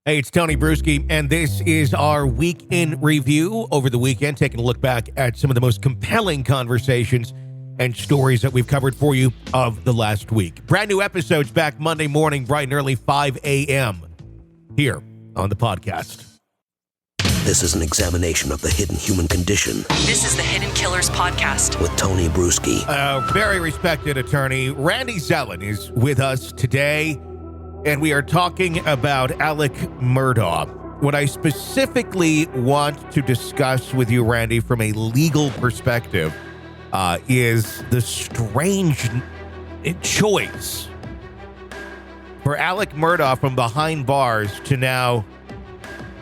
Hey, it's Tony Brueski, and this is our week in review over the weekend, taking a look back at some of the most compelling conversations and stories that we've covered for you of the last week. Brand new episodes back Monday morning, bright and early, 5 a.m. here on the podcast. This is an examination of the hidden human condition. This is the Hidden Killers Podcast with Tony Brueski. A very respected attorney, Randy Zellin, is with us today. And we are talking about Alec Murdaugh. What I specifically want to discuss with you, Randy, from a legal perspective, is the strange choice for Alec Murdaugh from behind bars to now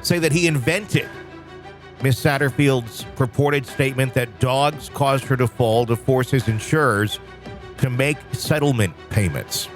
say that he invented Miss Satterfield's purported statement that dogs caused her to fall to force his insurers to make settlement payments.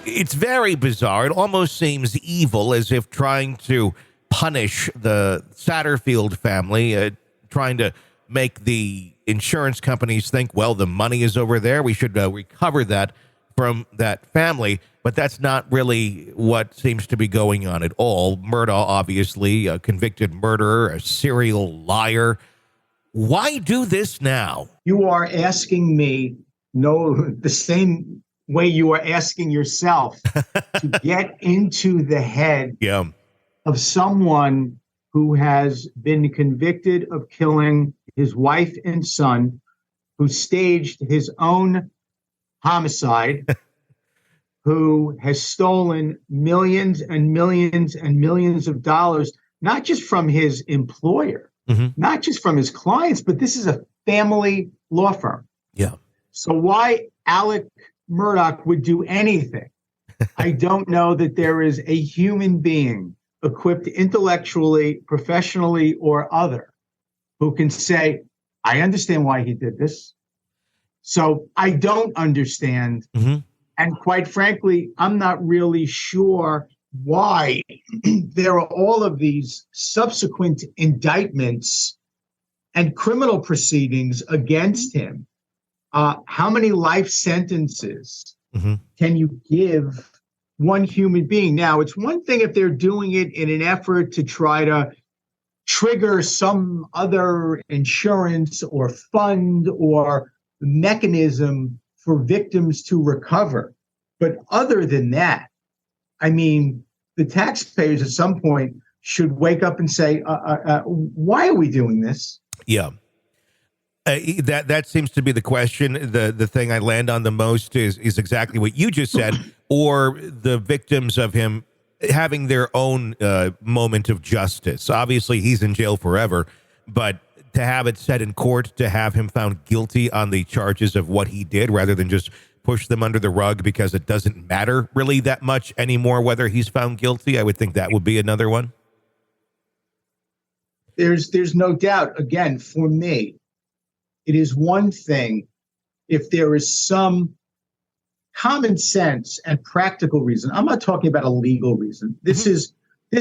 It's very bizarre. It almost seems evil, as if trying to punish the Satterfield family, trying to make the insurance companies think, well, the money is over there. We should recover that from that family. But that's not really what seems to be going on at all. Murdaugh, obviously, a convicted murderer, a serial liar. Why do this now? You are asking me, the same way you are asking yourself to get into the head of someone who has been convicted of killing his wife and son, who staged his own homicide, who has stolen millions and millions and millions of dollars, not just from his employer, not just from his clients, but this is a family law firm. Yeah. So why Alec Murdaugh would do anything? I don't know that there is a human being equipped intellectually, professionally, or other who can say, I understand why he did this. So I don't understand. And quite frankly, I'm not really sure why there are all of these subsequent indictments and criminal proceedings against him. How many life sentences can you give one human being? Now, it's one thing if they're doing it in an effort to try to trigger some other insurance or fund or mechanism for victims to recover. But other than that, I mean, the taxpayers at some point should wake up and say, why are we doing this? Yeah. That seems to be the question. The thing I land on the most is exactly what you just said, or the victims of him having their own moment of justice. Obviously, he's in jail forever, but to have it set in court, to have him found guilty on the charges of what he did, rather than just push them under the rug because it doesn't matter really that much anymore whether he's found guilty, I would think that would be another one. There's no doubt, again, for me, it is one thing if there is some common sense and practical reason. I'm not talking about a legal reason. This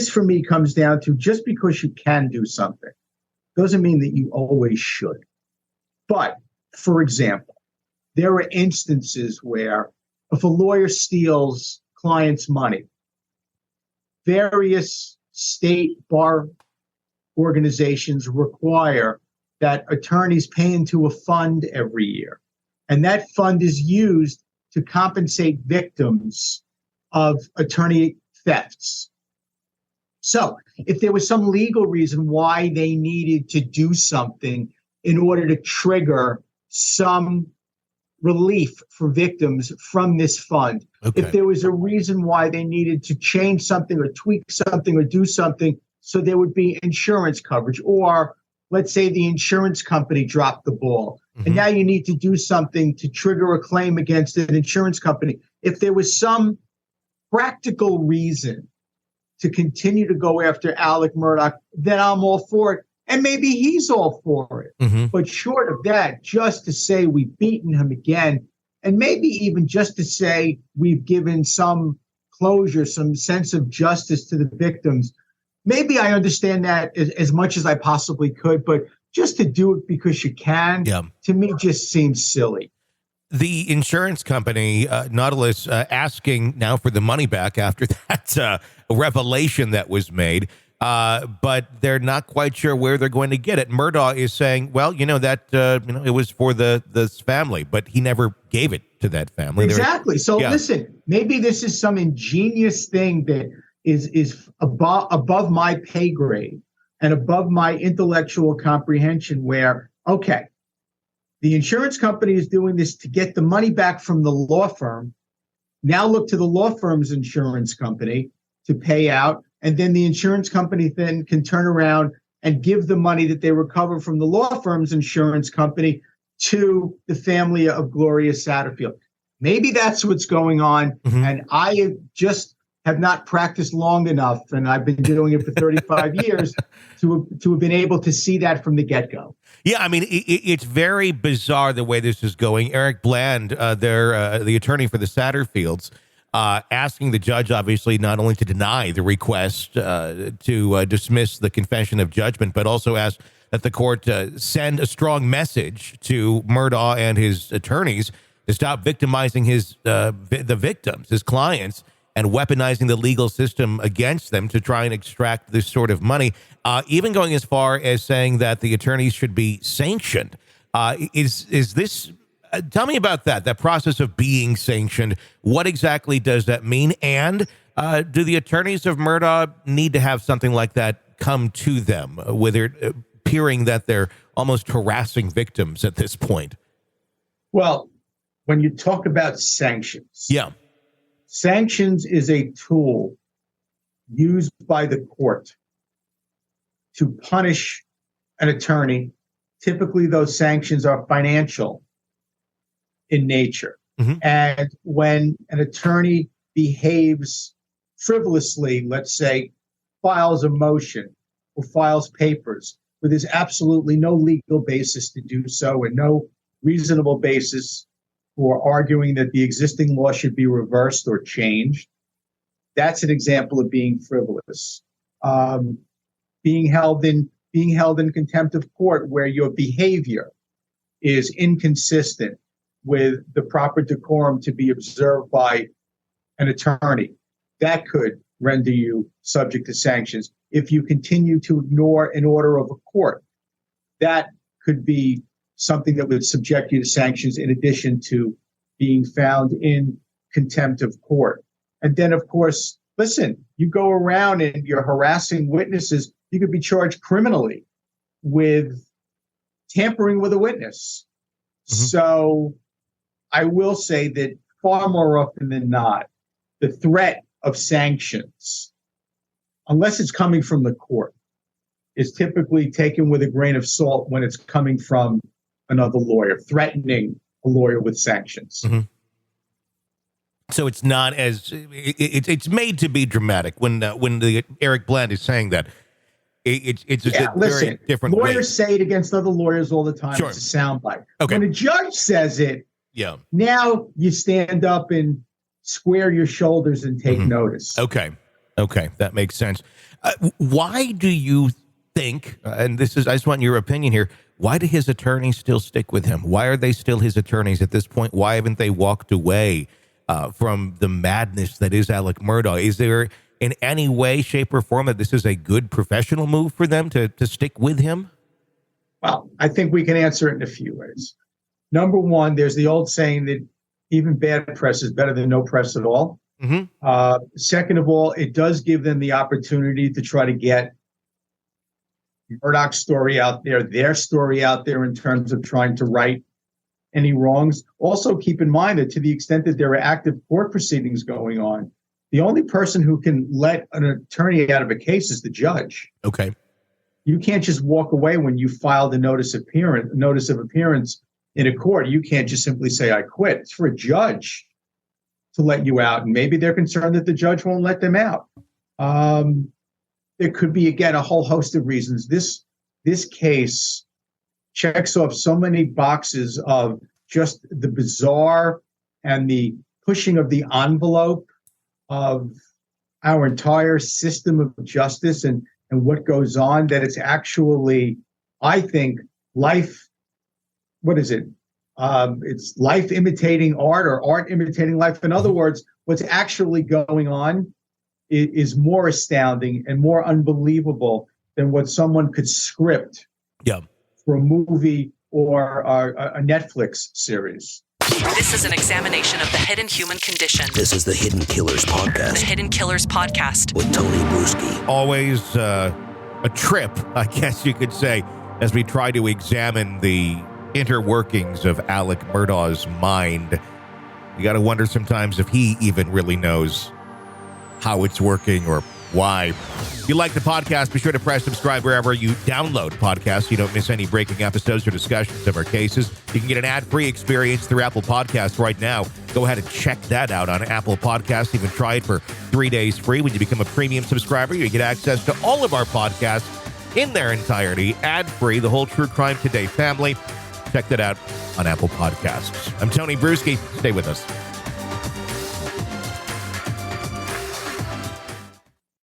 for me comes down to just because you can do something doesn't mean that you always should. But, for example, there are instances where if a lawyer steals clients' money, various state bar organizations require that attorneys pay into a fund every year. And that fund is used to compensate victims of attorney thefts. So if there was some legal reason why they needed to do something in order to trigger some relief for victims from this fund, if there was a reason why they needed to change something or tweak something or do something so there would be insurance coverage, or let's say the insurance company dropped the ball and now you need to do something to trigger a claim against an insurance company. If there was some practical reason to continue to go after Alec Murdaugh, then I'm all for it. And maybe he's all for it. But short of that, just to say we've beaten him again, and maybe even just to say we've given some closure, some sense of justice to the victims, maybe I understand that as much as I possibly could, but just to do it because you can, to me, just seems silly. The insurance company, Nautilus, asking now for the money back after that revelation that was made, but they're not quite sure where they're going to get it. Murdaugh is saying, well, it was for this family, but he never gave it to that family. Exactly. So listen, maybe this is some ingenious thing that is above my pay grade and above my intellectual comprehension where, okay, the insurance company is doing this to get the money back from the law firm. Now look to the law firm's insurance company to pay out. And then the insurance company then can turn around and give the money that they recover from the law firm's insurance company to the family of Gloria Satterfield. Maybe that's what's going on. Mm-hmm. And I just have not practiced long enough, and I've been doing it for 35 years, to have been able to see that from the get-go. Yeah, I mean, it's very bizarre the way this is going. Eric Bland, the attorney for the Satterfields, asking the judge, obviously, not only to deny the request to dismiss the confession of judgment, but also ask that the court send a strong message to Murdaugh and his attorneys to stop victimizing the victims, his clients, and weaponizing the legal system against them to try and extract this sort of money, even going as far as saying that the attorneys should be sanctioned. Is this, tell me about that process of being sanctioned. What exactly does that mean? And do the attorneys of Murdaugh need to have something like that come to them, with it appearing that they're almost harassing victims at this point? Well, when you talk about sanctions, sanctions is a tool used by the court to punish an attorney. Typically, those sanctions are financial in nature. Mm-hmm. And when an attorney behaves frivolously, let's say, files a motion or files papers where there's absolutely no legal basis to do so and no reasonable basis for arguing that the existing law should be reversed or changed, that's an example of being frivolous. Being held in contempt of court where your behavior is inconsistent with the proper decorum to be observed by an attorney, that could render you subject to sanctions. If you continue to ignore an order of a court, that could be something that would subject you to sanctions in addition to being found in contempt of court. And then, of course, listen, you go around and you're harassing witnesses, you could be charged criminally with tampering with a witness. Mm-hmm. So I will say that far more often than not, the threat of sanctions, unless it's coming from the court, is typically taken with a grain of salt when it's coming from another lawyer, threatening a lawyer with sanctions. Mm-hmm. So it's not as it's made to be dramatic when the Eric Bland is saying that. It's a very different lawyers way. Say it against other lawyers all the time. Sure. It's a soundbite. Okay. When a judge says it, now you stand up and square your shoulders and take notice. Okay, that makes sense. Why do you think, and I just want your opinion here, why do his attorneys still stick with him? Why are they still his attorneys at this point? Why haven't they walked away from the madness that is Alec Murdaugh? Is there in any way, shape, or form that this is a good professional move for them to stick with him? Well, I think we can answer it in a few ways. Number one, there's the old saying that even bad press is better than no press at all. Mm-hmm. Second of all, it does give them the opportunity to try to get Murdaugh's story out there, their story out there in terms of trying to right any wrongs. Also, keep in mind that to the extent that there are active court proceedings going on, the only person who can let an attorney out of a case is the judge. Okay. You can't just walk away when you filed a notice of appearance in a court. You can't just simply say, I quit. It's for a judge to let you out. And maybe they're concerned that the judge won't let them out. There could be, again, a whole host of reasons. This case checks off so many boxes of just the bizarre and the pushing of the envelope of our entire system of justice and what goes on, that it's actually, I think, life, what is it? It's life imitating art or art imitating life. In other words, what's actually going on is more astounding and more unbelievable than what someone could script for a movie or a Netflix series. This is an examination of the hidden human condition. This is the Hidden Killers Podcast. The Hidden Killers Podcast. With Tony Brueski. Always a trip, I guess you could say, as we try to examine the inner workings of Alec Murdaugh's mind. You got to wonder sometimes if he even really knows how it's working or why. If you like the podcast, be sure to press subscribe wherever you download podcasts so you don't miss any breaking episodes or discussions of our cases. You can get an ad-free experience through Apple Podcasts right now. Go ahead and check that out on Apple Podcasts. You can try it for 3 days free. When you become a premium subscriber, you get access to all of our podcasts in their entirety, ad-free, the whole True Crime Today family. Check that out on Apple Podcasts. I'm Tony Brueski. Stay with us.